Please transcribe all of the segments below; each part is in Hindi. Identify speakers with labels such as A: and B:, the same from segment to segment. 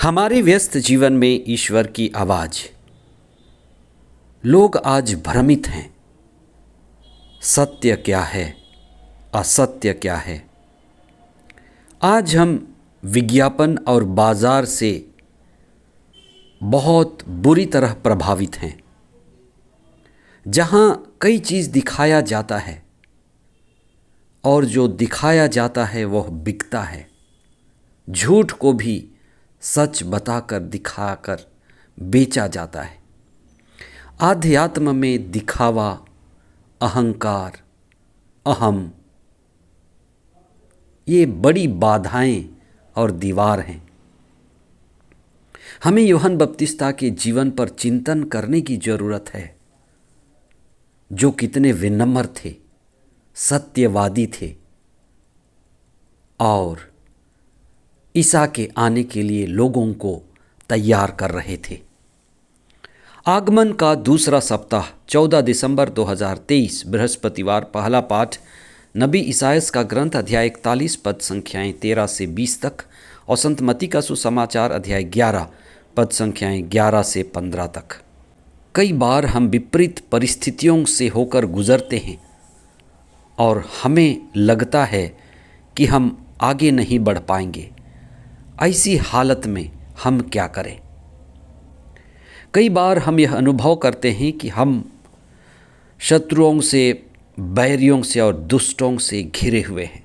A: हमारे व्यस्त जीवन में ईश्वर की आवाज़। लोग आज भ्रमित हैं। सत्य क्या है, असत्य क्या है। आज हम विज्ञापन और बाजार से बहुत बुरी तरह प्रभावित हैं, जहां कई चीज़ दिखाया जाता है और जो दिखाया जाता है वह बिकता है। झूठ को भी सच बताकर दिखाकर बेचा जाता है। आध्यात्म में दिखावा, अहंकार, अहम, ये बड़ी बाधाएं और दीवार हैं। हमें यूहन्ना बपतिस्ता के जीवन पर चिंतन करने की जरूरत है, जो कितने विनम्र थे, सत्यवादी थे और ईसा के आने के लिए लोगों को तैयार कर रहे थे। आगमन का दूसरा सप्ताह 14 दिसंबर 2023 बृहस्पतिवार। पहला पाठ नबी इसायास का ग्रंथ अध्याय 41 पद संख्याएं 13 से 20 तक और संत मत्ती का सुसमाचार अध्याय 11 पद संख्याएं 11 से 15 तक। कई बार हम विपरीत परिस्थितियों से होकर गुजरते हैं और हमें लगता है कि हम आगे नहीं बढ़ पाएंगे। ऐसी हालत में हम क्या करें? कई बार हम यह अनुभव करते हैं कि हम शत्रुओं से, बैरियों से और दुष्टों से घिरे हुए हैं।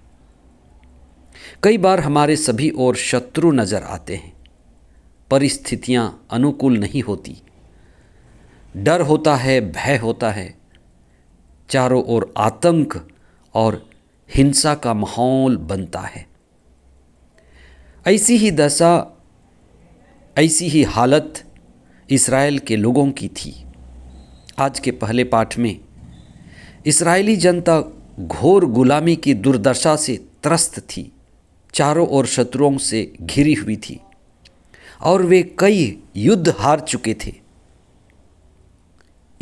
A: कई बार हमारे सभी ओर शत्रु नजर आते हैं। परिस्थितियां अनुकूल नहीं होती। डर होता है, भय होता है। चारों ओर आतंक और हिंसा का माहौल बनता है। ऐसी ही दशा, ऐसी ही हालत इस्राएल के लोगों की थी। आज के पहले पाठ में इस्राएली जनता घोर गुलामी की दुर्दशा से त्रस्त थी। चारों ओर शत्रुओं से घिरी हुई थी और वे कई युद्ध हार चुके थे।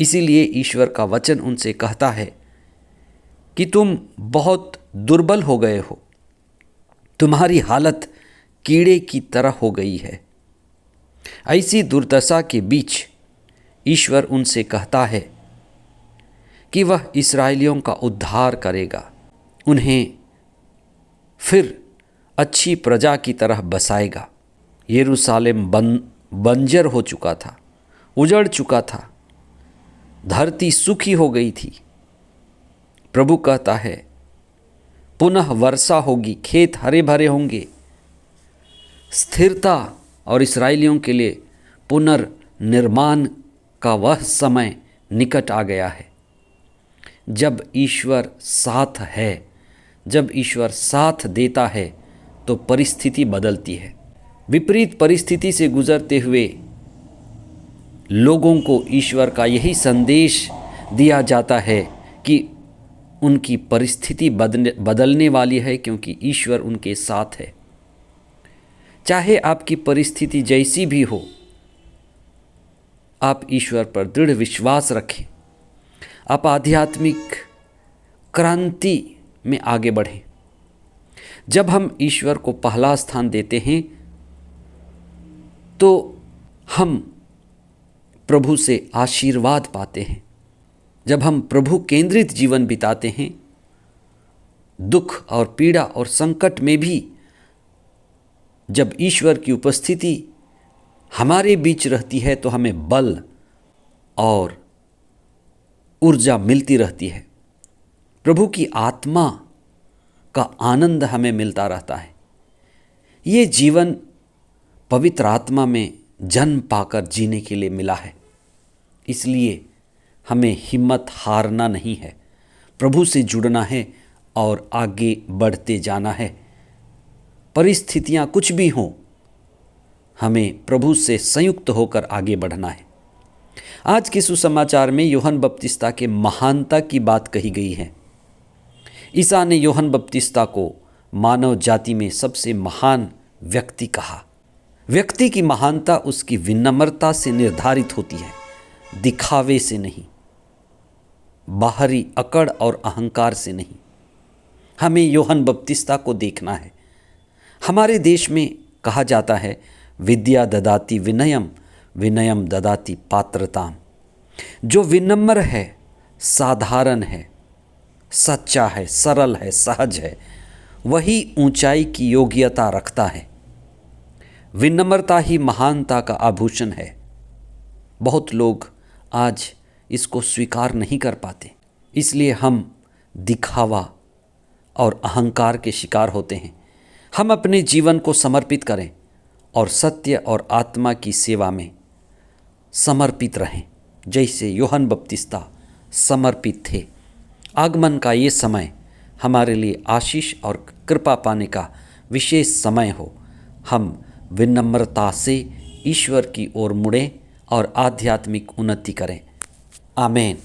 A: इसीलिए ईश्वर का वचन उनसे कहता है कि तुम बहुत दुर्बल हो गए हो, तुम्हारी हालत कीड़े की तरह हो गई है। ऐसी दुर्दशा के बीच ईश्वर उनसे कहता है कि वह इस्राएलियों का उद्धार करेगा, उन्हें फिर अच्छी प्रजा की तरह बसाएगा। यरूशलेम बंजर हो चुका था, उजड़ चुका था, धरती सूखी हो गई थी। प्रभु कहता है पुनः वर्षा होगी, खेत हरे भरे होंगे। स्थिरता और इस्राएलियों के लिए पुनर्निर्माण का वह समय निकट आ गया है। जब ईश्वर साथ है, जब ईश्वर साथ देता है तो परिस्थिति बदलती है। विपरीत परिस्थिति से गुजरते हुए लोगों को ईश्वर का यही संदेश दिया जाता है कि उनकी परिस्थिति बदलने वाली है, क्योंकि ईश्वर उनके साथ है। चाहे आपकी परिस्थिति जैसी भी हो, आप ईश्वर पर दृढ़ विश्वास रखें। आप आध्यात्मिक क्रांति में आगे बढ़ें। जब हम ईश्वर को पहला स्थान देते हैं तो हम प्रभु से आशीर्वाद पाते हैं। जब हम प्रभु केंद्रित जीवन बिताते हैं, दुख और पीड़ा और संकट में भी जब ईश्वर की उपस्थिति हमारे बीच रहती है तो हमें बल और ऊर्जा मिलती रहती है। प्रभु की आत्मा का आनंद हमें मिलता रहता है। ये जीवन पवित्र आत्मा में जन्म पाकर जीने के लिए मिला है। इसलिए हमें हिम्मत हारना नहीं है, प्रभु से जुड़ना है और आगे बढ़ते जाना है। परिस्थितियां कुछ भी हों, हमें प्रभु से संयुक्त होकर आगे बढ़ना है। आज के सुसमाचार में यूहन्ना बपतिस्ता के महानता की बात कही गई है। ईसा ने यूहन्ना बपतिस्ता को मानव जाति में सबसे महान व्यक्ति कहा। व्यक्ति की महानता उसकी विनम्रता से निर्धारित होती है, दिखावे से नहीं, बाहरी अकड़ और अहंकार से नहीं। हमें यूहन्ना बपतिस्ता को देखना है। हमारे देश में कहा जाता है विद्या ददाति विनयम, विनयम ददाति पात्रताम। जो विनम्र है, साधारण है, सच्चा है, सरल है, सहज है, वही ऊंचाई की योग्यता रखता है। विनम्रता ही महानता का आभूषण है। बहुत लोग आज इसको स्वीकार नहीं कर पाते, इसलिए हम दिखावा और अहंकार के शिकार होते हैं। हम अपने जीवन को समर्पित करें और सत्य और आत्मा की सेवा में समर्पित रहें, जैसे यूहन्ना बपतिस्ता समर्पित थे। आगमन का ये समय हमारे लिए आशीष और कृपा पाने का विशेष समय हो। हम विनम्रता से ईश्वर की ओर मुड़ें और आध्यात्मिक उन्नति करें। आमीन।